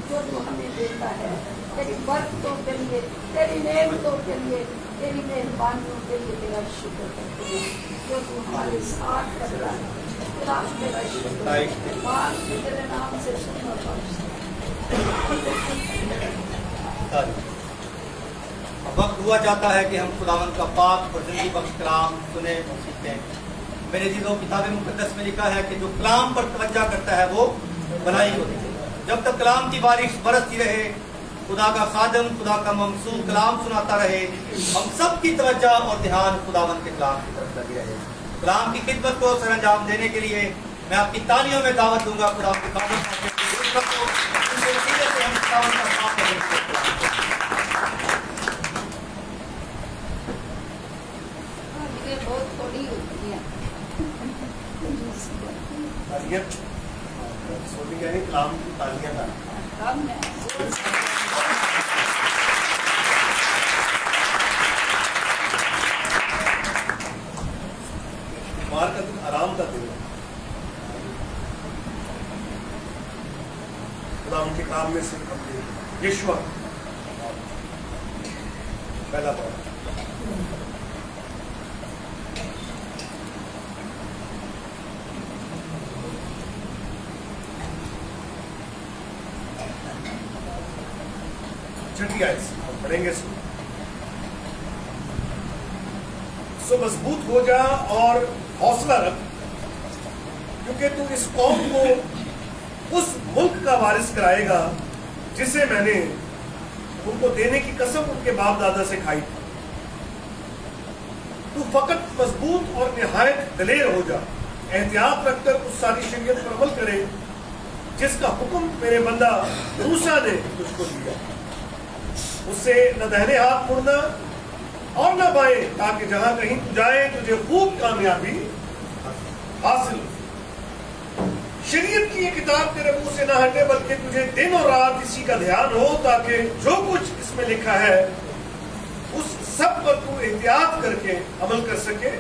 जो तू हमें देता है, तेरी बरकतों के लिए, तेरी नेमतों के लिए, तेरी मेहरबानियों के लिए तेरा शुक्र करते हैं, जो तू हमारे साथ करता है। तेरा शुक्र, माँ तेरे नाम से शुक्र वक्त हुआ जाता है कि हम खुदावंद का पाक और जिंदगी बख्श कलाम सुने और सीखें। मेरे चीज़ों किताब मुक़द्दस में लिखा है कि जो कलाम पर तवज्जो करता है वो भलाई होती है। जब तक कलाम की बारिश बरसती रहे, खुदा का खादम, खुदा का ममसूल कलाम सुनाता रहे, हम सब की तवज्जो और ध्यान खुदावंद के कलाम की तरफ लगी रहे। कलाम की खिदमत को सर अंजाम देने के लिए मैं आपकी तालियों में दावत दूंगा। खुदा के खादम बहुत थोड़ी होती है। कलाम की तालियां का कम है। बाहर का दिन आराम का दिन है। खुदा उनके काम में से यीशुआ पहला बार छठी आयत से हम पढ़ेंगे। सो मजबूत हो जा और हौसला रख, क्योंकि तू इस कौम को उस मुल्क का वारिस कराएगा जिसे मैंने उनको देने की कसम उनके बाप दादा से खाई थी। तू फकत मजबूत और निहायत दलेर हो जा, एहतियात रखकर उस सारी शरीयत पर अमल करे जिसका हुक्म मेरे बंदा मूसा ने तुझको दिया। उससे न दाहिने हाथ मुड़ना और न बाएं, ताकि जहां कहीं तू जाए तुझे खूब कामयाबी हासिल। शरीयत की ये किताब तेरे मुंह से ना हटे, बल्कि तुझे दिन और रात इसी का ध्यान हो, ताकि जो कुछ इसमें लिखा है उस सब पर तू एहतियात करके अमल कर सके,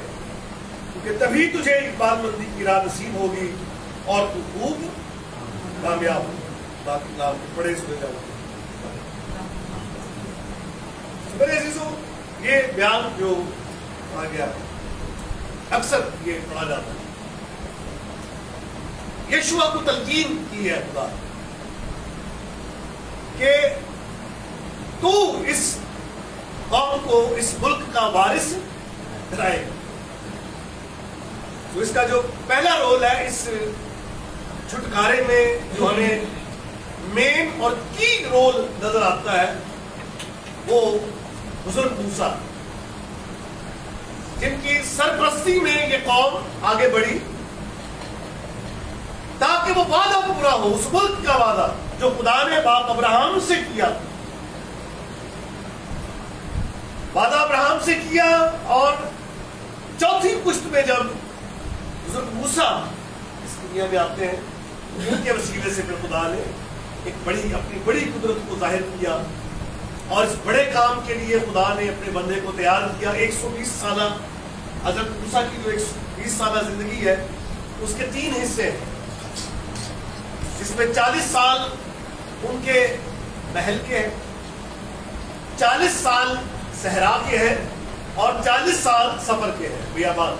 क्योंकि तभी तुझे इकबालमंदी की राह नसीब होगी और तू खूब कामयाब होगी। बाकी नाम बड़े सुने जाओ। मेरे अजीजों, ये बयान जो आ गया अक्सर ये पढ़ा जाता है। यीशुआ को तलकीन की है खुदा कि तू इस कौम को इस मुल्क का वारिस कराएगा। तो इसका जो पहला रोल है इस छुटकारे में, जो हमें मेन और की रोल नजर आता है, वो बुजुर्ग मूसा, जिनकी सरपरस्ती में ये कौम आगे बढ़ी ताकि वो वादा पूरा हो, उस मुल्क का वादा जो खुदा ने बाप अब्राहम से किया। वादा अब्राहम से किया और चौथी पुश्त में जब बुजुर्ग मूसा इस दुनिया में आते हैं, उनके वसीले से फिर खुदा ने एक अपनी बड़ी कुदरत को जाहिर किया और इस बड़े काम के लिए खुदा ने अपने बंदे को तैयार किया। 120 साल हजरत मूसा की जो 120 साल जिंदगी है उसके 3 हिस्से हैं, जिसमें 40 साल उनके महल के हैं, 40 साल सहरा के हैं और 40 साल सफर के हैं, बियाबान।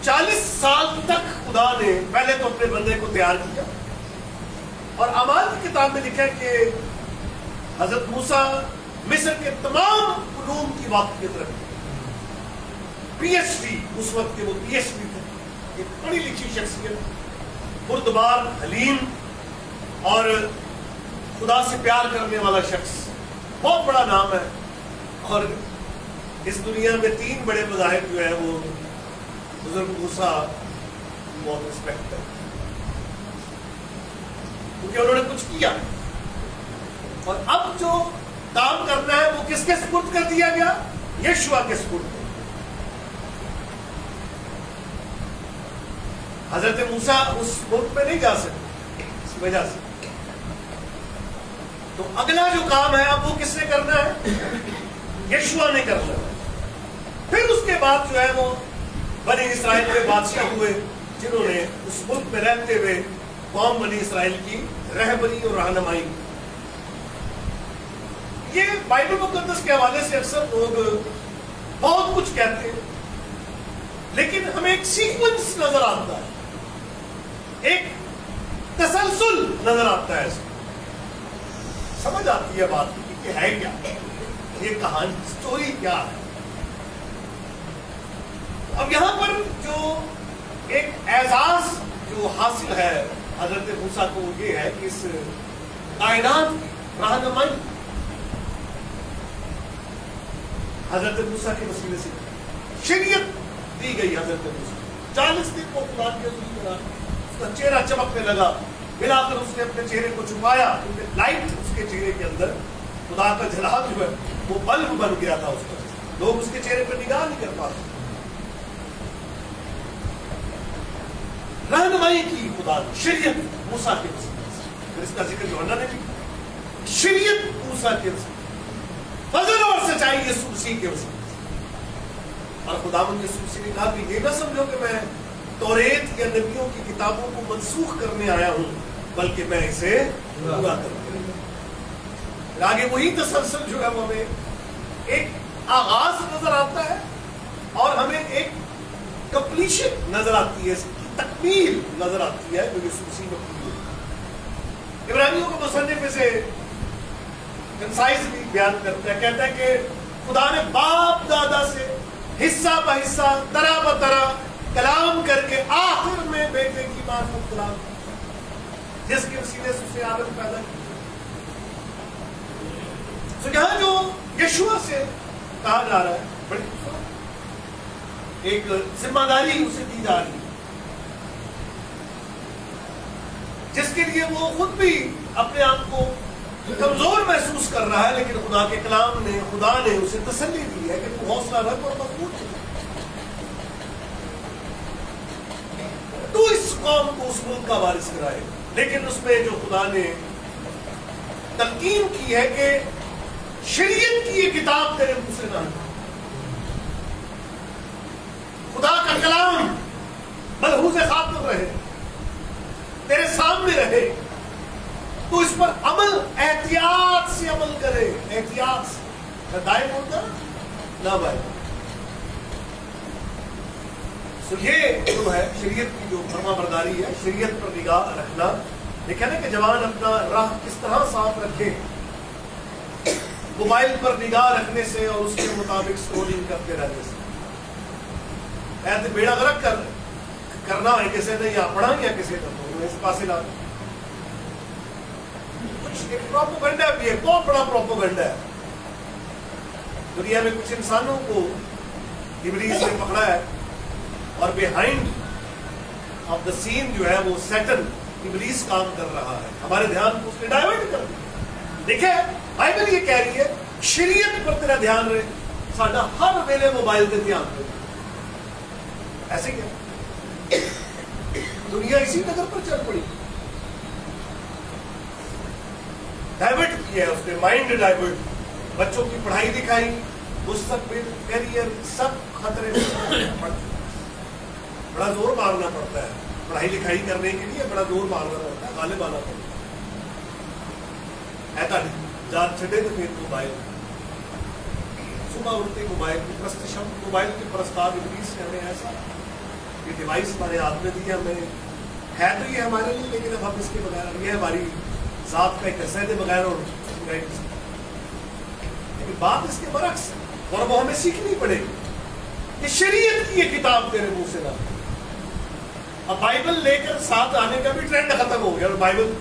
40 साल तक खुदा ने पहले तो अपने बंदे को तैयार किया। और अमाल की किताब में लिखा है कि हजरत मूसा मिस्र के तमाम उलूम की वाक़ियत रखते, पीएचडी, उस वक्त के वो पीएचडी थे, एक पढ़ी लिखी शख्सियत, बुर्दबार, हलीम और खुदा से प्यार करने वाला शख्स, बहुत बड़ा नाम है। और इस दुनिया में 3 बड़े मज़ाहिब जो है वो बुजुर्ग मूसा बहुत रिस्पेक्ट है, क्योंकि उन्होंने कुछ किया। और अब जो काम करना है वो किसके सुपुर्द कर दिया गया? यीशुआ के सुपुर्द। हजरत मूसा उस मुल्क में नहीं जा सकते इस वजह से, तो अगला जो काम है अब वो किसने करना है? यीशुआ ने करना है। फिर उसके बाद जो है वो बनी इसराइल के बादशाह हुए, जिन्होंने उस मुल्क में रहते हुए कौम बनी इसराइल की रहबरी और रहनुमाई। ये बाइबल मुकद्दस के हवाले से अक्सर लोग बहुत कुछ कहते हैं, लेकिन हमें एक सीक्वेंस नजर आता है, एक तसलसल नजर आता है। समझ आती है बात कि है क्या, ये कहानी, स्टोरी क्या है। अब यहां पर जो एक एजाज जो हासिल है हजरत मूसा को, ये है कि इस कायनात की रहनुमाई हजरत मूसा के वसीले से शरीयत दी गई। हजरत मूसा 40 दिन को खुदा के रसूल बना, उसका चेहरा चमकने लगा, मिलाकर उसने अपने चेहरे को छुपाया, क्योंकि लाइट उसके चेहरे के अंदर खुदा का जलाल जो है वो बल्ब बन गया था उसका, लोग उसके चेहरे पर निगाह नहीं कर पाते। रहनुमाई की खुदा ने शरीयत मूसा के वसीले से, फिर इसका जिक्र यूहन्ना ने भी, शरीयत मूसा के वसीले, फजल और सच्चाई यीशु मसीह के वसीले से। और खुदावंद यीशु मसीह ने कहा कि ये ना समझो कि मैं तौरेत या नबियों की किताबों को मनसूख करने आया हूं, बल्कि मैं इसे पूरा करने आया। आगे वही तसलसल जो है वो हमें एक आगाज नजर आता है और हमें एक कंप्लीशन नजर आती है, तकमील नजर आती है जो यीशु मसीह ने पूरी की। इब्रानियों को मुसन्निफ से कंसाइज भी बयान करता है, कहता है कि खुदा ने बाप दादा से हिस्सा ब हिस्सा, तरह ब तरह कलाम करके आखिर में बेटे की बात को कलाम, जिसके वसीले से उसे आदम पैदा की। तो यहां जो यशुआ से कहा जा रहा है, बड़ी खूबसूरत एक जिम्मेदारी उसे दी जा रही है, जिसके लिए वो खुद भी अपने आप को कमजोर महसूस कर रहा है, लेकिन खुदा के कलाम ने, खुदा ने उसे तसल्ली दी है कि तू हौसला रख और मजबूत हो, तू इस कौम को उस मुल्क का वारिस कराए। लेकिन उसमें जो खुदा ने तलकीन की है कि शरीयत की ये किताब तेरे मुंह से ना, खुदा का कलाम मलहूज़ खातिर रहे, तेरे सामने रहे, तो इस पर अमल एहतियात से अमल करे, एहतियात से, दाएं बोलता ना भाई। तो ये जो है शरीयत की जो फरमाबरदारी है, शरीयत पर निगाह रखना। देखा ना कि जवान अपना राह किस तरह साफ रखे, मोबाइल पर निगाह रखने से और उसके मुताबिक स्क्रोलिंग करते रहने से। ऐसे बेड़ा गर्क करना है किसी ने या पढ़ा या किसी ने इस पासे ला, कुछ एक प्रोपेगेंडा भी है, बहुत बड़ा प्रोपेगेंडा है। दुनिया में कुछ इंसानों को इब्लीस ने पकड़ा है और बिहाइंड ऑफ द सीन जो है वो सैटन इब्लीस काम कर रहा है, हमारे ध्यान को उसने डाइवर्ट कर दिया। देखिए बाइबल ये कह रही है शरीयत पर तेरा ध्यान रहे, साडा हर वेले मोबाइल पे ध्यान रहे। ऐसे क्या दुनिया इसी नजर पर चल पड़ी, डाइवर्ट किया है उसने, माइंड डाइवर्ट, बच्चों की पढ़ाई लिखाई, मुस्तकबिल, करियर सब खतरे में। बड़ा जोर मारना पड़ता है पढ़ाई लिखाई करने के लिए, बड़ा जोर मारना पड़ता है, गाले मारना पड़ता है। ऐसा जान छड़े तो फिर मोबाइल, सुबह उठते मोबाइल की प्रस्तुत, मोबाइल के प्रस्ताव इब्लीस ने हमें ऐसा ये डिवाइस हमारे हाथ में दिया, हमें है तो ये हमारे लिए, लेकिन अब हम इसके बगैर, ये हमारी जात का एक हिस्सा के बगैर और लेकिन बात इसके बरक्स है, और वो हमें सीखनी पड़ेगी कि शरीयत की ये किताब तेरे मुंह से ना। अब बाइबल लेकर साथ आने का भी ट्रेंड खत्म हो गया और बाइबल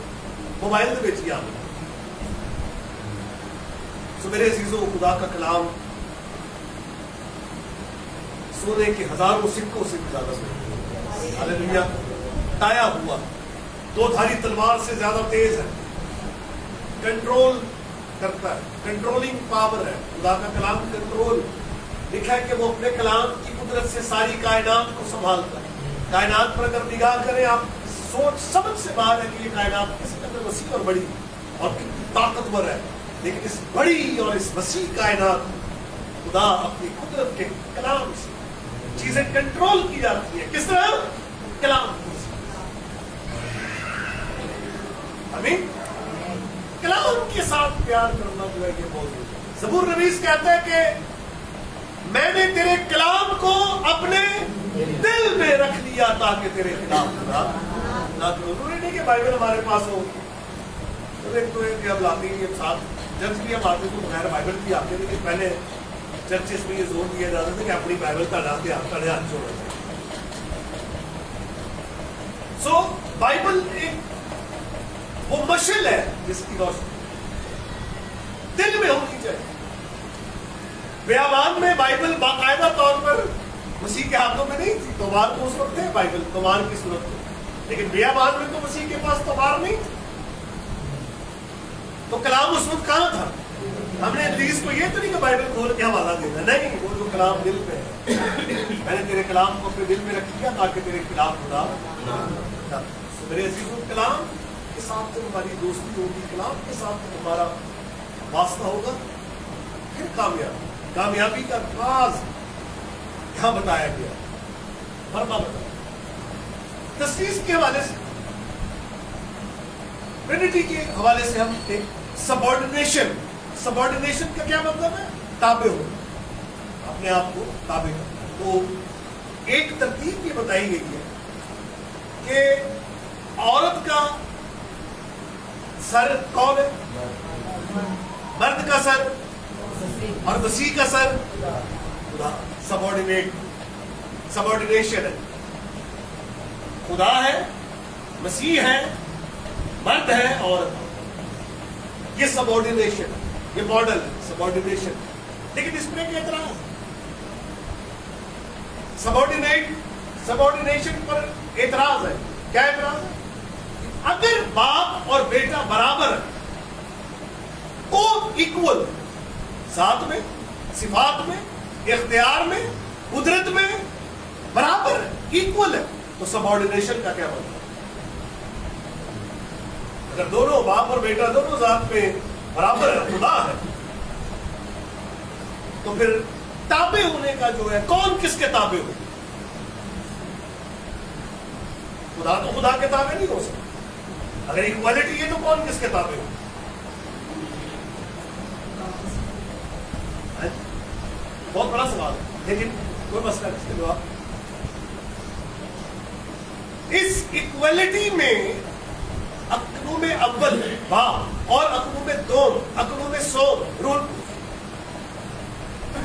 मोबाइल में बेची आ गई। तो मेरे अजीजों, खुदा का कलाम सोने के हजारों सिक्कों से भी ज्यादा हालेलुया ताया हुआ, दो धारी तलवार से ज्यादा तेज है, कंट्रोल करता है, कंट्रोलिंग पावर है। खुदा का कलाम कंट्रोल, लिखा है कि वो अपने कलाम की कुदरत से सारी कायनात को संभालता है। कायनात पर अगर निगाह करें आप, सोच समझ से बाहर है कि ये कायनात किस कदर वसी और बड़ी और कितनी ताकतवर है, लेकिन इस बड़ी और इस वसी कायनात खुदा अपनी कुदरत के कलाम से चीजें कंट्रोल की जाती है। किस तरह? कलाम। आमीन। कलाम के साथ प्यार करना जो है ये मौजूद है। ज़बूर नवीस कहता है कि मैंने तेरे कलाम को अपने दिल में रख लिया ताकि तेरे खिलाफ खुदा ना करो। जरूरी नहीं कि बाइबल हमारे पास हो, तो एक तो ये अब लाते हैं साथ चर्च भी हम आते तो बगैर बाइबल भी आते, लेकिन पहले चर्चेस में ये जोर दिया जाता था कि अपनी बाइबल का हाथ जोड़ना चाहिए। सो बाइबल एक वो मशाल है जिसकी रोशनी दिल में होनी चाहिए। बेयाबान में बाइबल बाकायदा तौर पर मसीह के हाथों में नहीं थी, तोमार को उस वक्त है बाइबल तोमार की सूरत में, लेकिन बेयाबान में तो मसीह के पास तोमार नहीं थी, तो कलाम उस वक्त कहां था? हमने प्लीज को ये तो नहीं कि बाइबल खोल के हवाला देना, नहीं, वो जो कलाम दिल में है, मैंने तेरे कलाम को अपने दिल में रख लिया ताकि तेरे खिलाफ खुदा ना। मेरे अजीजों, कलाम के साथ जब हमारी दोस्ती होगी, कलाम के साथ जब हमारा वास्ता होगा, फिर कामयाबी का राज यहां बताया गया, फरमा बताया। तस्वीर के हवाले से, ट्रिनिटी के हवाले से हम एक सबऑर्डिनेशन का क्या मतलब है? ताबे हो, अपने आप को ताबे करना। तो एक तरतीब ये बताई गई है कि औरत का सर कौन है? मर्द का सर, और मसीह का सर खुदा। सबऑर्डिनेशन है, खुदा है, मसीह है, मर्द है, औरत है। ये सबऑर्डिनेशन, ये मॉडल है सबऑर्डिनेशन। लेकिन इसमें एक एतराज, सबऑर्डिनेशन पर एतराज है। क्या एतराज है? अगर बाप और बेटा बराबर है, को इक्वल, साथ में, सिफात में, इख्तियार में, कुदरत में बराबर है, इक्वल है, तो सबऑर्डिनेशन का क्या मतलब? अगर दोनों बाप और बेटा दोनों जात में बराबर है, खुदा है, तो फिर ताबे होने का जो है, कौन किसके ताबे हो? खुदा तो खुदा के ताबे नहीं हो सकता। अगर इक्वालिटी है तो कौन किसके ताबे हो? बहुत बड़ा सवाल है, लेकिन कोई मसला नहीं, इसके जवाब। इस इक्वालिटी में अक्नू में अव्वल बाप और अक्नू में दोम, अक्नू में सो रूल,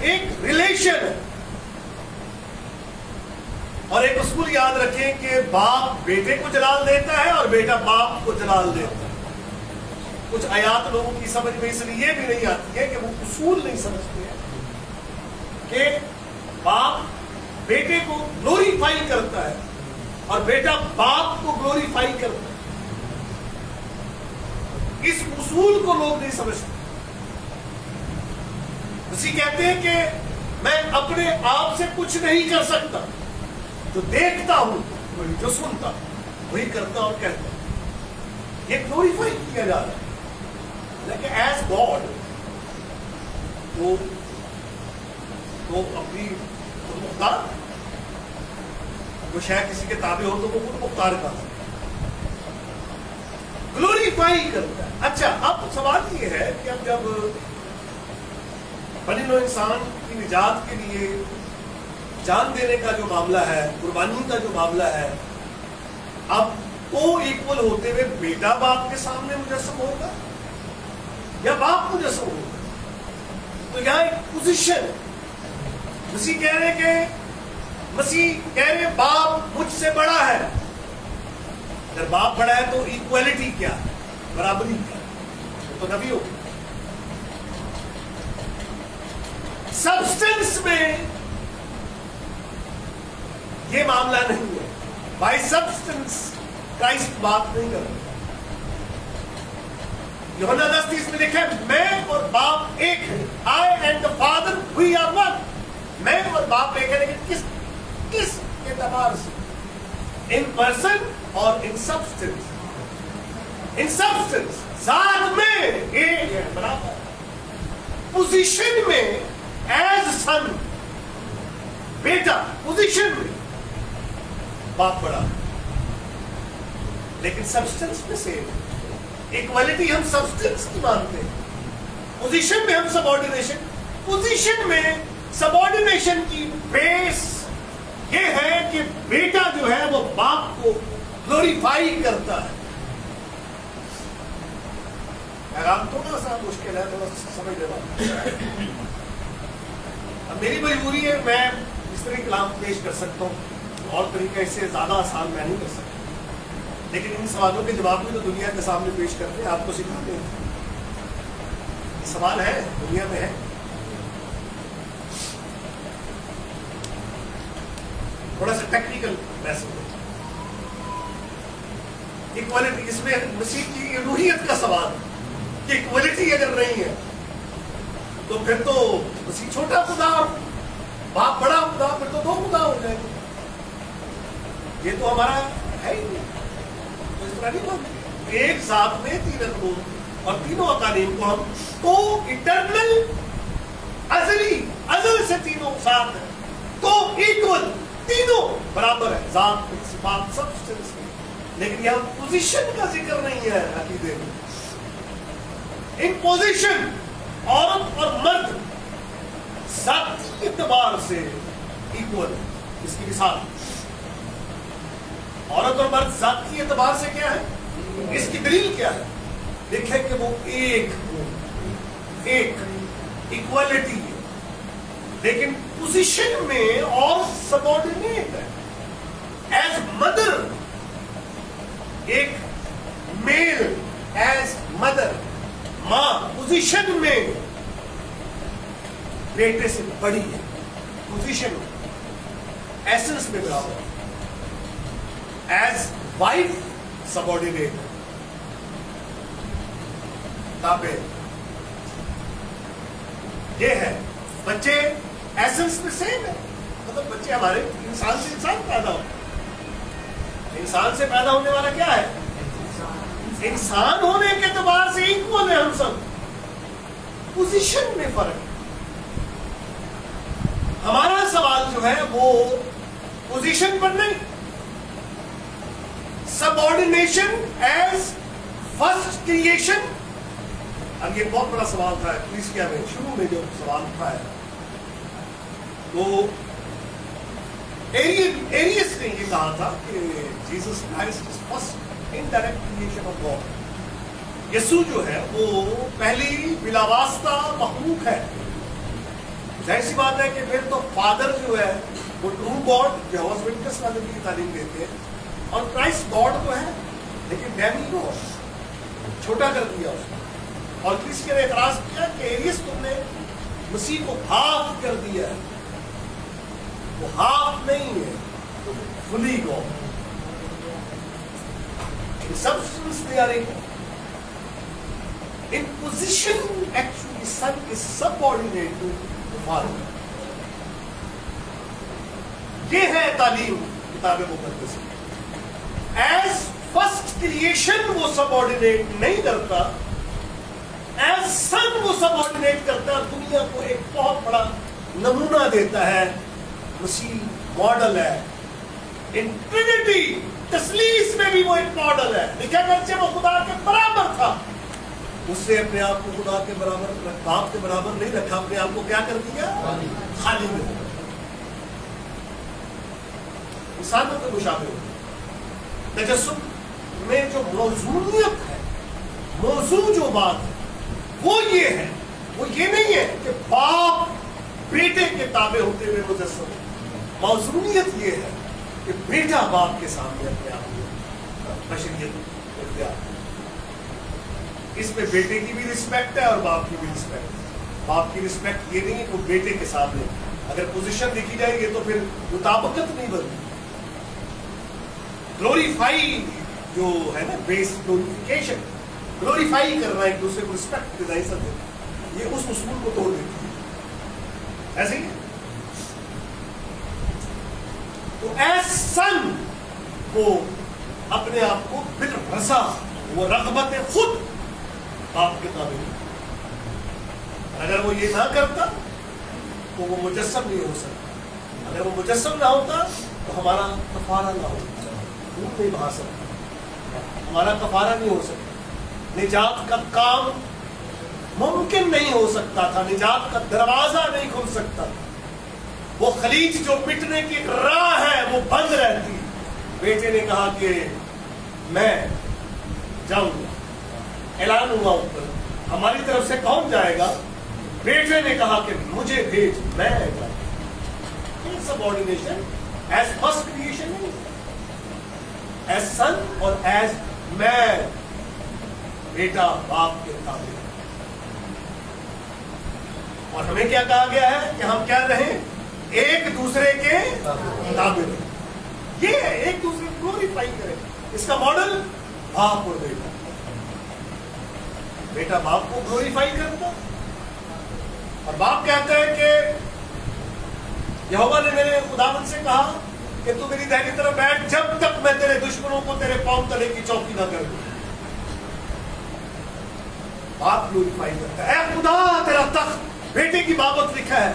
एक रिलेशन है। और एक उसूल याद रखें कि बाप बेटे को जलाल देता है और बेटा बाप को जलाल देता है। कुछ आयात लोगों की समझ में इसलिए भी नहीं आती है कि वो उसूल नहीं समझते हैं कि बाप बेटे को ग्लोरीफाई करता है और बेटा बाप को ग्लोरीफाई करता है। इस उसूल को लोग नहीं समझते। उसी कहते हैं कि मैं अपने आप से कुछ नहीं कर सकता, जो देखता हूं, जो सुनता वही करता और कहता। ये ग्लोरीफाई किया जा रहा है, लेकिन एज गॉड वो अपनी मुख्तार, वो शायद किसी के ताबे हो तो वो खुद मुख्तार का ग्लोरीफाई करता है। अच्छा, अब सवाल ये है कि अब जब बनी नौ इंसान की निजात के लिए जान देने का जो मामला है, कुर्बानी का जो मामला है, अब को इक्वल होते हुए बेटा बाप के सामने मुजस्सम होगा या बाप मुजस्सम होगा? तो यहाँ एक पोजीशन है। मसीह कह रहे बाप मुझसे बड़ा है। अगर बाप बड़ा है तो इक्वालिटी क्या है, बराबरी क्या है? तो नबी हो। सब्सटेंस में ये मामला नहीं है। बाय सब्सटेंस क्राइस्ट बात नहीं कर रहे। यूहन्ना 10:30 में लिखा है, मैं और बाप एक है। I and the father we are one. मैं और बाप एक है, लेकिन किस एतबार से? इन पर्सन और इन सब्सटेंस। इन सब्सटेंस साथ में एक है, बराबर। पोजीशन में एज सन, बेटा पोजीशन में बाप बड़ा, लेकिन सब्सटेंस में सेम है। इक्वालिटी हम सब्सटेंस की मानते हैं, पोजीशन में हम सबऑर्डिनेशन, पोजीशन में सबऑर्डिनेशन की बेस ये है कि बेटा जो है वो बाप को ग्लोरीफाई करता है। पैगाम थोड़ा सा मुश्किल है, थोड़ा समझ लेना। अब मेरी मजबूरी है, मैं इस तरह कलाम पेश कर सकता हूँ, और तरीके इससे ज्यादा आसान मैं नहीं कर सकता, लेकिन इन सवालों के जवाब भी तो दुनिया के सामने पेश करते हैं, आपको सिखाते हैं। सवाल है, दुनिया में है। थोड़ा सा टेक्निकल मैसेज, इक्वालिटी, इसमें मसीह की रूहियत का सवाल कि इक्वालिटी अगर नहीं है तो फिर तो मसीह छोटा खुदा और बाप बड़ा खुदा, फिर तो दो खुदा हो जाएंगे। ये तो हमारा है ही नहीं, तो इस तरह नहीं मानते। एक साथ में तीन अकरूर और तीनों अकालीम को हम तो इटर्नल, अजल से तीनों साथ है, तो इक्वल, तीनों बराबर है, जात, सिफात, सब्सटेंस में। लेकिन यहाँ पोजीशन का जिक्र नहीं है अकीदे में। इन पोजीशन औरत और मर्द जाती एतबार से इक्वल। इसकी मिसाल, औरत और मर्द जाती एतबार से क्या है, इसकी दलील क्या है? देखें कि वो एक इक्वालिटी है, लेकिन पोजीशन में और सबऑर्डिनेट है। एज मदर, एक मेल एज मदर, मां पोजीशन में बेटे से बड़ी है, पोजीशन में, एसेंस में बराबर। एज वाइफ सबऑर्डिनेट है, ताबे। ये है, बच्चे एसेंस में सेम है, मतलब बच्चे हमारे इंसान से इंसान पैदा होते हैं। इंसान से पैदा होने वाला क्या है? इंसान होने के एतबार से इक्वल है हम सब, पोजीशन में फर्क है। हमारा सवाल जो है वो पोजीशन पर नहीं, सबऑर्डिनेशन एज फर्स्ट क्रिएशन। अब ये बहुत बड़ा सवाल था क्रिस्टिया में, शुरू में जो सवाल उठाया, तो एरियस ने ये कहा था कि Jesus Christ is first indirect creation of God. यीशु जो है वो पहली बिलावास्ता मखलूक है। जाहिर सी बात है कि फिर तो फादर जो है वो ट्रू गॉड, जेहोवास विटनेस वाले भी तालीम देते हैं, और क्राइस्ट गॉड तो है लेकिन डेमी गॉड, छोटा कर दिया उसको। और क्रिस्टियन ने एतराज किया कि एरियस तुमने मसीह को हाफ कर दिया है, वो हाफ नहीं है, fully God. In substance they are equal. In position, actually, son is subordinate to the father. ये है तालीम किताब मुकद्दस में। As first creation वो सबऑर्डिनेट नहीं करता, as son वो सबऑर्डिनेट करता, दुनिया को एक बहुत बड़ा नमूना देता है। मसीह मॉडल है। इन ट्रिनिटी, तस्लीस में भी वो एक मॉडल है। लिखा करके वो खुदा के बराबर था, उससे अपने आप को खुदा के बराबर, बाप के बराबर नहीं रखा, अपने आप को क्या कर दिया? खाली में। इंसानों के मुशाबे तजस्सुम में जो मौजूदियत है, मौजू जो बात है वो ये है, वो ये नहीं है कि बाप बेटे के ताबे होते हुए मुजस्सम। मौजूदियत ये है कि बेटा बाप के सामने अपने आप को बशरियत इख्तियार। इसमें बेटे की भी रिस्पेक्ट है और बाप की भी रिस्पेक्ट है। बाप की रिस्पेक्ट ये नहीं है कि बेटे के सामने अगर पोजीशन देखी जाएगी तो फिर मुताबिकत नहीं बनती। ग्लोरीफाई जो है ना, बेस ग्लोरिफिकेशन, ग्लोरीफाई करना, एक दूसरे को रिस्पेक्ट देना, सब ये उस उसूल को तोड़ देती है। ऐसे ही तो एज सन वो अपने आप को बिल रजा, वो रग़बत खुद बाप के ताबे। अगर वो ये ना करता तो वो मुजस्सम नहीं हो सकता। अगर वो मुजस्सम ना होता तो हमारा कफारा ना होता, खून नहीं बहा सकता, हमारा कफारा नहीं हो सकता। निजात का काम मुमकिन नहीं हो सकता था, निजात का दरवाजा नहीं खुल सकता। वो खलीज जो मिटने की राह है वो बंद रहती। बेटे ने कहा कि मैं जाऊंगा, ऐलान हुआ ऊपर, हमारी तरफ से कौन जाएगा? बेटे ने कहा कि मुझे भेज, मैं जाऊंगा। सबऑर्डिनेशन एज फर्स्ट क्रिएशन नहीं, एज सन और एज मैन, बेटा बाप के ताबे। और हमें क्या कहा गया है कि हम क्या रहें? एक दूसरे के ताबे रहें। ये एक दूसरे को ग्लोरीफाई करें। इसका मॉडल बाप और बेटा। बेटा बाप को ग्लोरीफाई करता और बाप कहता है कि यहोवा ने मेरे खुदावंद से कहा कि तू मेरी दाहिनी तरफ बैठ जब तक मैं तेरे दुश्मनों को तेरे पांव तले की चौकी ना कर दूं। बाप ग्लोरीफाई करता है। ऐ खुदा तेरा तख्त, बेटे की बाबत लिखा है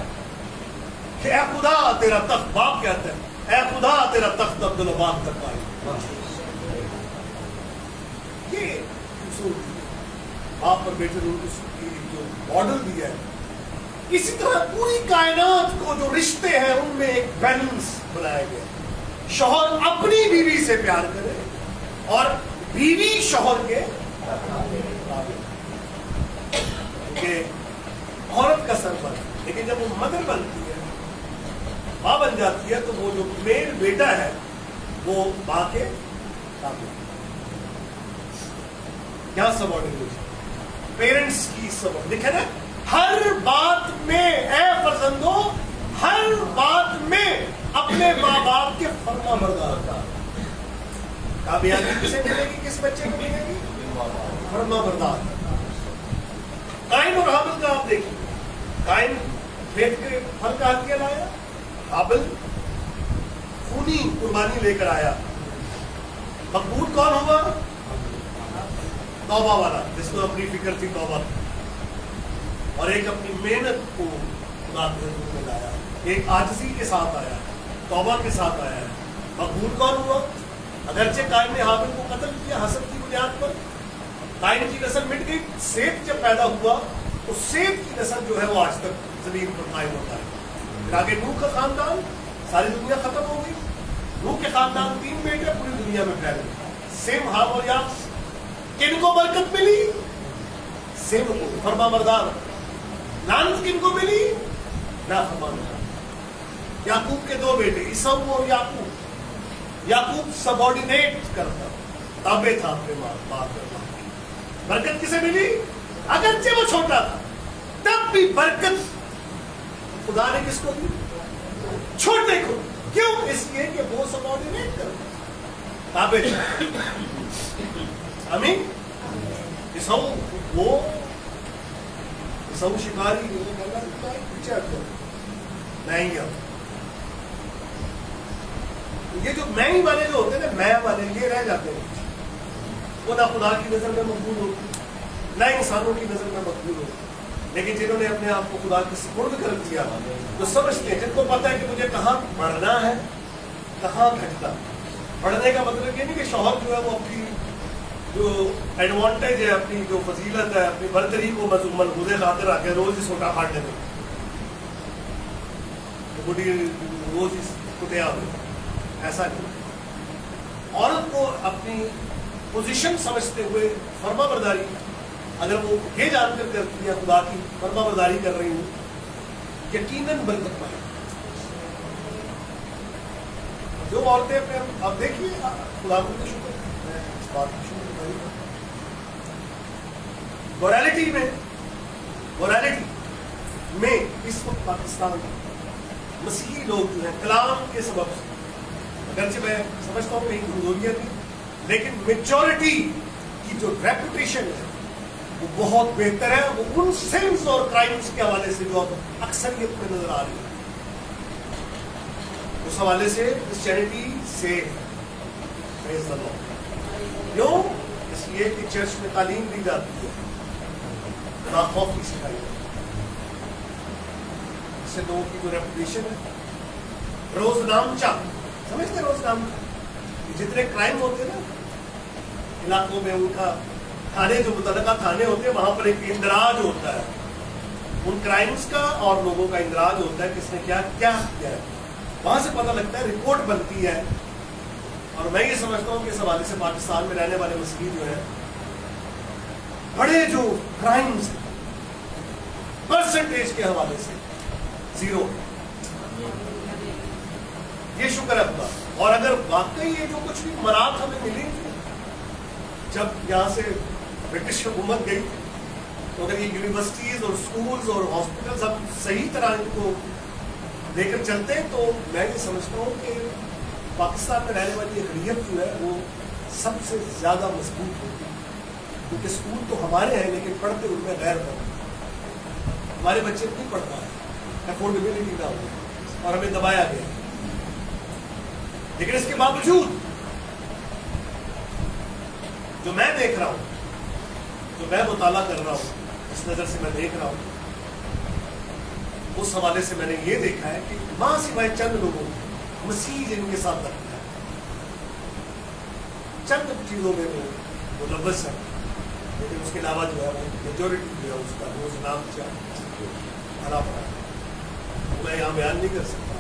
कि ऐ खुदा तेरा तख्त, बाप कहता है ऐ खुदा तेरा तख्त अब्दुल अबाद तक आए। ये बाप और बेटे ने जो मॉडल दिया है, इसी तरह पूरी कायनात को जो रिश्ते हैं उनमें एक बैलेंस बनाया गया। शौहर अपनी बीवी से प्यार करे और बीवी शौहर के औरत का सरपंच। लेकिन जब वो मदर बनती है, माँ बन जाती है, तो वो जो मेल बेटा है वो माँ के ताबे। क्या सबऑर्डिनेशन? पेरेंट्स की सब लिखे ना, हर बात में ऐ फर्जंदो, हर बात में अपने माँ बाप के फर्मा बरदार। कामयाबी किसे मिलेगी? किस बच्चे को मिलेगी? फर्मा बरदार। काइन और हाबिल का आप देखिए। काइन खेत के फल काट के लाया, हाबिल खूनी कुर्बानी लेकर आया। मकबूल कौन हुआ? तौबा वाला, जिसको अपनी फिक्र थी तौबा, और एक अपनी मेहनत को खुदा के हुजूर में लाया, एक आजिज़ी के साथ आया, तौबा के साथ आया। मकबूल कौन हुआ? अगरचे काइन ने हाबिल को कत्ल किया हसद की बुनियाद पर, काइन की नस्ल मिट गई। सेत जब पैदा हुआ तो सेत की नस्ल जो है वो आज तक जमीन पर कायम होता है। फिर आगे नूह का खानदान, सारी दुनिया खत्म हो गई। नूह के खानदान 3 बेटे पूरी दुनिया में फैल गए, सेम, हाम और याफेत। किनको बरकत मिली? सेम को, फरमा बरदार। लानत किनको मिली? ना फरमा बरदार। याकूब के 2 बेटे ईसाऊ और याकूब। याकूब सबऑर्डिनेट करता, ताबे था अपने बाप का। बरकत किसे मिली? अगरचे वो छोटा था, तब भी बरकत खुदा ने किसको दी? छोटे को। क्यों? इसलिए कि वो सबऑर्डिनेट करता, ताबे था। आमीन। ईसाऊ वो ईसाऊ शिकारी नहीं। ये जो मैं वाले जो होते हैं ना, मैं वाले, ये रह जाते हैं। वो ना खुदा की नजर में मकबूल होती, ना इंसानों की नजर में मकबूल होती। लेकिन जिन्होंने अपने आप को खुदा के सुपुर्द कर दिया, जो समझते हैं, जिनको पता है कि मुझे कहाँ बढ़ना है, कहाँ घटना। बढ़ने का मतलब ये नहीं कि शौहर जो है वो अपनी जो एडवांटेज है, अपनी जो फजीलत है, अपनी बरतरी को मलबूजे खातिर आके रोज ही सोटा फाड़ने में, रोज ही कुटिया में, ऐसा नहीं। औरत को अपनी पोजीशन समझते हुए फर्मा बरदारी, अगर वो ये जानकर करती है खुदा की फर्मा बरदारी कर रही हूँ, यकीनन बरकत पाए। जो औरतें अपने, अब देखिए खुदा को शुक्र, इस बात की शुक्र करिए। मोरालिटी में इस वक्त पाकिस्तान में मसीही लोग जो हैं कलाम के सबब से, अगरचे मैं समझता हूँ कहीं कमजोरियाँ थी, लेकिन मेजॉरिटी की जो रेपुटेशन है वो बहुत बेहतर है। वो उन सिन्स और क्राइम्स के हवाले से जो अब अक्सरियत में नजर आ रही है, उस हवाले से क्रिश्चियनिटी से क्यों? इसलिए कि चर्च में तालीम दी जाती है, खुदा खौफ की सिखाई जाती है। इससे लोगों की जो रेपुटेशन है, रोजनामचा, समझते रोजनामचा, जितने क्राइम होते हैं ना इलाकों में, उनका थाने, जो मुतलका थाने होते हैं, वहां पर एक इंदराज होता है उन क्राइम्स का और लोगों का इंदराज होता है किसने क्या क्या किया है। वहां से पता लगता है, रिपोर्ट बनती है। और मैं ये समझता हूँ कि इस हवाले से पाकिस्तान में रहने वाले मसीही जो है, बड़े जो क्राइम्स परसेंटेज के हवाले से 0, ये शुक्र है खुदा। और अगर वाकई ये जो कुछ भी मराहत हमें मिली जब यहाँ से ब्रिटिश हुकूमत गई, तो अगर ये यूनिवर्सिटीज और स्कूल्स और हॉस्पिटल्स अब सही तरह इनको लेकर चलते हैं, तो मैं ये समझता हूँ कि पाकिस्तान में रहने वाली अक़लियत जो है वो सबसे ज़्यादा मजबूत होगी। क्योंकि स्कूल तो हमारे हैं, लेकिन पढ़ते उनमें गैर पढ़ते, हमारे बच्चे नहीं पढ़ पा रहे, अफोर्डेबिलिटी ना हो और हमें दबाया गया। लेकिन इसके बावजूद जो मैं देख रहा हूँ, जो मैं मुताला कर रहा हूँ, इस नज़र से मैं देख रहा हूँ, उस हवाले से मैंने ये देखा है कि मां सिवाय चंद लोगों मसीह जिनके साथ रखता है, चंद चीजों में वो मुलव्वस है, लेकिन उसके अलावा जो है वो मेजोरिटी जो है उसका रोज नाम भरा पड़ा है। मैं यहाँ बयान नहीं कर सकता,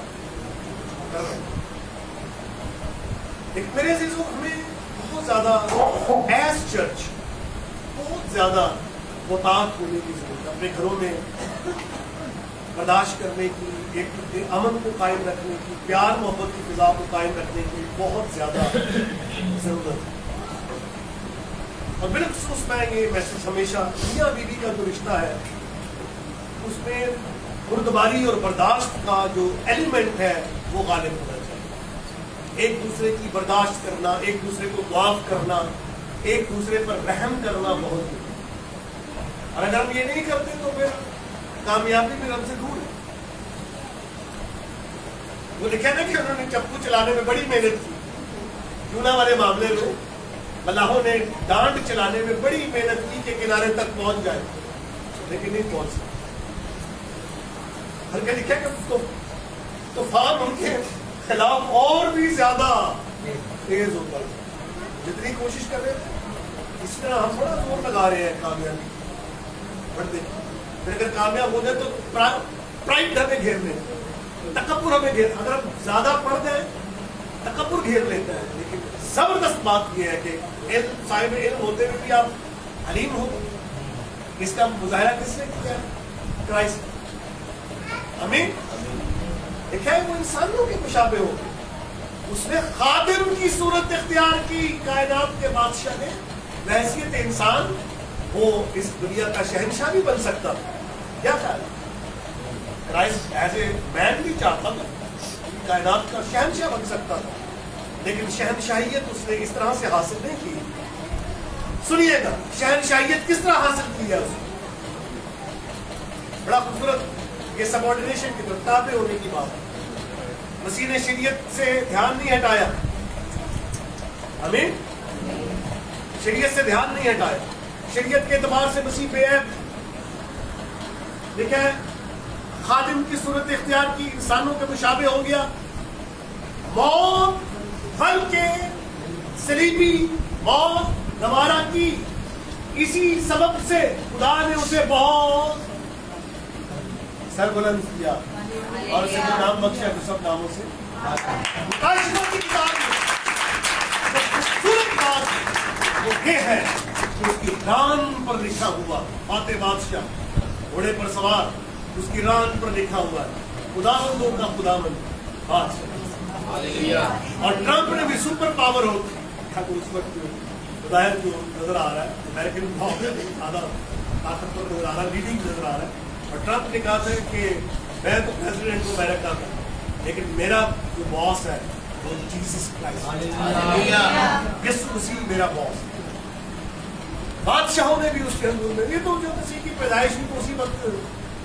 कर रहा हूँ। लेकिन मेरे अजीजों, हमें बहुत ज्यादा एज चर्च बहुत ज्यादा मुतात होने की जरूरत है। अपने घरों में बर्दाश्त करने की, एक अमन को कायम रखने की, प्यार मोहब्बत की फिजा को कायम रखने की बहुत ज्यादा जरूरत है। और बिलखसूस मैं ये मैसेज हमेशा मियां बीवी का जो रिश्ता है उसमें बुर्दबारी और बर्दाश्त का जो एलिमेंट है वो गालिब होना चाहिए। एक दूसरे की बर्दाश्त करना, एक दूसरे को माफ करना, एक दूसरे पर रहम करना बहुत जरूरी है। और अगर हम ये नहीं करते तो फिर कामयाबी फिर हमसे दूर है। वो लिखा ना कि उन्होंने चप्पू चलाने में बड़ी मेहनत की, यूना वाले मामले में मल्लाहों ने डांट चलाने में बड़ी मेहनत की कि किनारे तक पहुंच जाए, लेकिन नहीं पहुंच सके। हल्के लिखा कि तूफान उनके खिलाफ और भी ज्यादा तेज होता है। जितनी कोशिश कर रहे थे इस तरह हम थोड़ा जोर लगा रहे हैं कामयाबी बढ़ते, फिर अगर कामयाब हो जाए तो प्राइड हमें घेर ले, तकब्बुर हमें घेर, अगर हम ज्यादा पढ़ जाए तकब्बुर घेर लेता है। लेकिन जबरदस्त बात यह है कि साहिब इल्म होते हुए भी आप अलीम हो, इसका मुजाहरा किसने किया? क्राइस्ट। हमें देखा है वो इंसानों के मुशाबे हो, उसने खादिम की सूरत इख्तियार की कायनात के बादशाह ने, बहैसियत इंसान वो इस दुनिया का शहंशाह भी बन सकता था। क्या ख्याल? क्राइस्ट एज ए मैन भी चाहता था, कायनात का शहंशाह बन सकता था, लेकिन शहंशाहियत उसने इस तरह से हासिल नहीं की। सुनिएगा शहंशाहियत किस तरह हासिल की है उसने। बड़ा खूबसूरत ये सबऑर्डिनेशन की ताबे होने की बात है। मसीह ने शरीयत से ध्यान नहीं हटाया, हमें शरीयत से ध्यान नहीं हटाया। शरीयत के एतबार से मसीह बेऐब लिखा है, खादिम की सूरत इख्तियार की, इंसानों के मुशाबे हो गया। मौत फल के सलीबी मौत गवारा की, इसी सबब से खुदा ने उसे बहुत सरबुलंद किया और उसे जो नाम बख्शा तो सब नामों से की किताब में खूबसूरत बात वो ये है कि उसकी रान पर लिखा हुआ, फाते बादशाह घोड़े पर सवार, उसकी रान पर लिखा हुआ है खुदावंदों का खुदावंद बादशाह। और ट्रंप ने भी सुपर पावर हो उस वक्त जाहिर जो नजर आ रहा है, अमेरिकन बहुत ज्यादा ताकतवर नजर आ रहा है, लीडिंग नजर आ रहा है। और ट्रंप ने कहा था कि मैं तो प्रेसिडेंट हूँ अमेरिका का, लेकिन मेरा जो बॉस है वो जीसस क्राइस्ट, यीशु मसीह मेरा बॉस। बादशाहों ने भी उसके अंदर में, ये तो जो मसीह की पैदाइश हुई तो उसी वक्त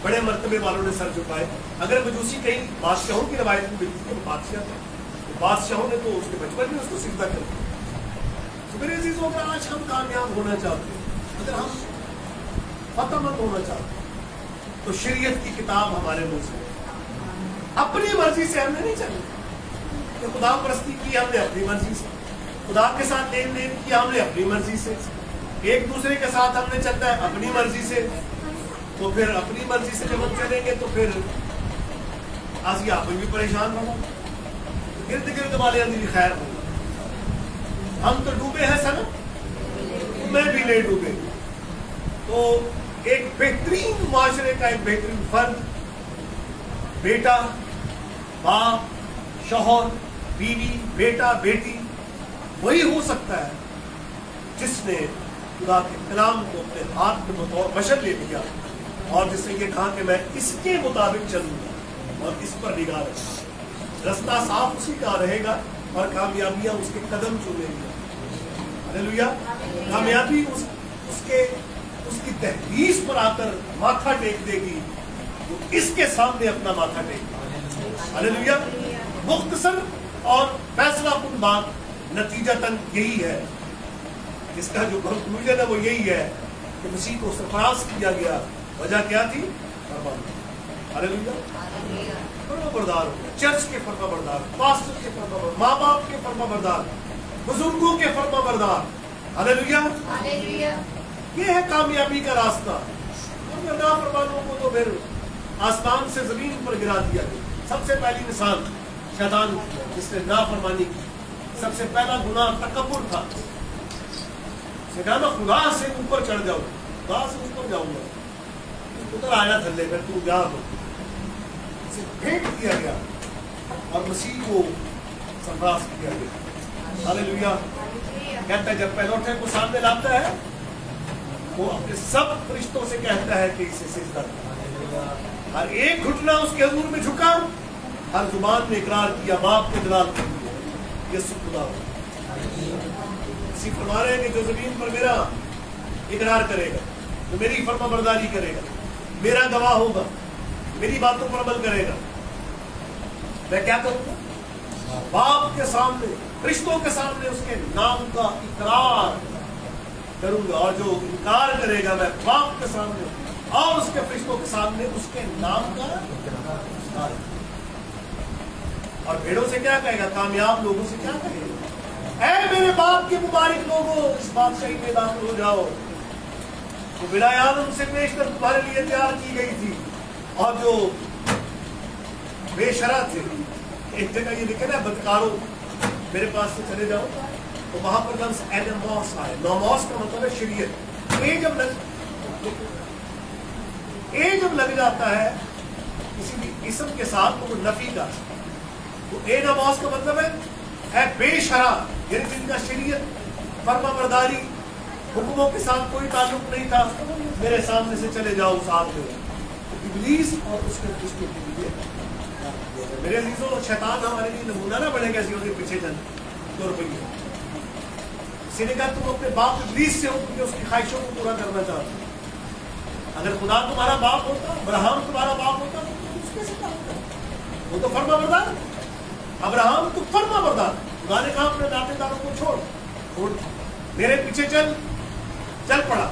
बड़े मर्तबे वालों ने सर झुकाए। अगर मजूसी कहीं बादशाहों की रवायत में मिलती है, बादशाह थे, तो बादशाहों ने तो उसके बचपन में उसको सिजदा कर दिया। तो मेरे अजीजों, अगर आज हम कामयाब होना चाहते हैं, अगर हम फतहमंद होना चाहते हैं, तो शरीयत की किताब हमारे मुंह से, अपनी मर्जी से हमने नहीं चलना। तो खुदा परस्ती की हमने अपनी मर्जी से, खुदा के साथ लेन देन किया हमने अपनी मर्जी से, एक दूसरे के साथ हमने चलना है अपनी मर्जी से, तो फिर अपनी मर्जी से जब हम चलेंगे तो फिर आसिया आप भी परेशान होगा, गिरद गिरद वाले अंदर भी खैर होगा। हम तो डूबे हैं सनम, मैं भी नहीं डूबे। तो एक बेहतरीन माशरे का एक बेहतरीन फर्द, बेटा, बाप, शौहर, बीवी, बेटा, बेटी, वही हो सकता है जिसने खुदा के कलाम को अपने हाथ में बतौर बशर ले लिया और जिसने ये कहा कि मैं इसके मुताबिक चलूंगा और इस पर निगाह रखूंगा। रास्ता साफ उसी का रहेगा और कामयाबियां उसके कदम चूमेंगी। हालेलुया। कामयाबी उसकी तहरीस पर आकर माथा टेक देगी, वो इसके सामने अपना माथा टेक। हालेलुया। मुख्तसर और फैसलाकुन बात नतीजतन यही है, इसका जो कंक्लूजन है वो यही है कि मसीह को सरफराज किया गया। वजह क्या थी? हालेलुया। फर्माबरदार हो गया, चर्च के फर्माबरदार, पास्टर के फर्माबरदार, माँ बाप के फर्माबरदार, बुजुर्गों के फर्माबरदार। हालेलुया। ये है कामयाबी का रास्ता। और नाफरमानों को तो फिर आसमान से जमीन पर गिरा दिया गया। सबसे पहली मिसाल शैतान, जिसने नाफरमानी की। सबसे पहला गुनाह तकब्बुर था। मैं खुदा से ऊपर चढ़ जाऊं, खुदा से ऊपर जाऊंगा, उतर आया थल्ले में, तू जा। उसे भेंट किया गया और मसीह को सरफराज किया गया। हालेलुया। कहता है जब पहलौठे को सामने लाता है वो अपने सब फरिश्तों से कहता है कि इसे सिजदा कर। हर एक घुटना उसके हुजूर में झुका, हर जुबान ने इकरार किया बाप के जलाल को, यीशु खुदा। इसी फरमा रहे हैं कि जो जमीन पर मेरा इकरार करेगा, जो मेरी फरमाबरदारी करेगा, मेरा गवाह होगा, मेरी बातों पर अमल करेगा, मैं क्या करूंगा? बाप के सामने, फरिश्तों के सामने उसके नाम का इकरार करूंगा। और जो इनकार करेगा मैं बाप के सामने और उसके फरिश्तों के सामने उसके नाम का इकरार। और भेड़ों से क्या कहेगा? कामयाब लोगों से क्या कहेगा? ऐ मेरे बाप के मुबारक लोगों, इस बादशाही में दाखिल हो जाओ। तो बिलायान उनसे पेशकर तुम्हारे लिए तैयार की गई थी। और जो बेशरा थे, एक जगह ये लिखे ना, बदकारों, मेरे पास से चले जाओ, तो वहां पर लफ्ज़ एनमॉस आए। नोमॉस का मतलब है शरीयत। ए जब लग जाता है किसी भी इसम के साथ तो वो नफी का, तो ए नमॉस का मतलब है बेशरा, यानी जिनका शरीयत, फरमाबरदारी, हुक्मों के साथ कोई ताल्लुक नहीं था, मेरे सामने से चले जाओ साथ में। इब्लीस और उसके दुश्मन के लिए मेरे अजीजों, शैतान हमारे लिए नमूना ना बने कैसे उसके पीछे चल तो रुपये। इसी ने कहा तुम अपने बाप इब्लीस से हो क्योंकि उसकी ख्वाहिशों को पूरा करना चाहते हो। अगर खुदा तुम्हारा बाप होता, अब्राहम तुम्हारा बाप होता, तो उसके से क्या होता? वो तो फरमाबरदार, अब्राहम तो फरमाबरदार। खुदा ने कहा अपने नातेदारों को छोड़, मेरे पीछे चल पड़ा,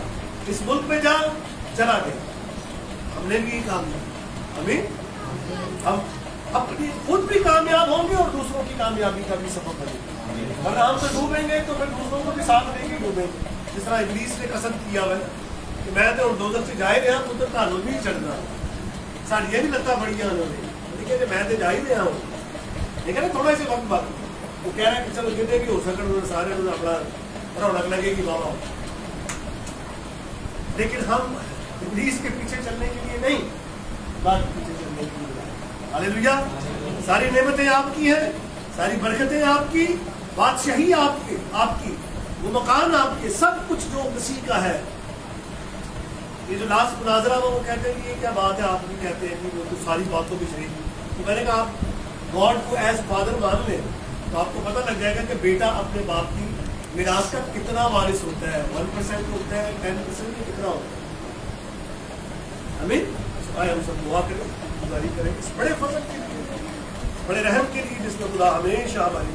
इस मुल्क में जा, चला गया। हमने भी काम किया, हमें हम अपनी खुद भी कामयाब होंगे और दूसरों की कामयाबी का भी सबब बनेंगे। अगर हम तो डूबेंगे तो फिर दूसरों को भी साथ लेके डूबेंगे। जिस तरह इब्लीस ने कसम किया हुआ कि मैं तो दोजख से जाए रहा तो ਤੁਹਾਨੂੰ भी चढ़ना, साड़ियाँ नहीं लत्ता बड़िया उन्होंने, लेकिन मैं तो जा ही रहा हूँ। ठीक है ना, थोड़ा से वक्त बाद वो कह रहा है कि चलो जितने भी हो सकते उन्होंने सारे अपना रौनक लगेगी बाबा। लेकिन हम इब्लीस के पीछे चलने के लिए नहीं, बात पीछे चलने के लिए। हालेलुया। सारी नेमतें आपकी हैं, सारी बरकतें आपकी, बादशाही आपकी, वो मकान आपके, सब कुछ जो मसीह का है। ये जो लास्ट मुनाजरा वो कहते हैं ये क्या बात है, आप भी कहते हैं कि वो तो सारी बातों की शरीक। तो मैंने कहा आप गॉड को एज फादर मान लें तो आपको पता लग जाएगा कि बेटा अपने बाप की मिरास का कितना वारिस होता है। 1% होता है, 10% में कितना होता है। आमीन। आए हम सब दुआ करें, गुजारी करें इस बड़े फजल के लिए, बड़े रहम के लिए जिसमें खुदा हमेशा हमारी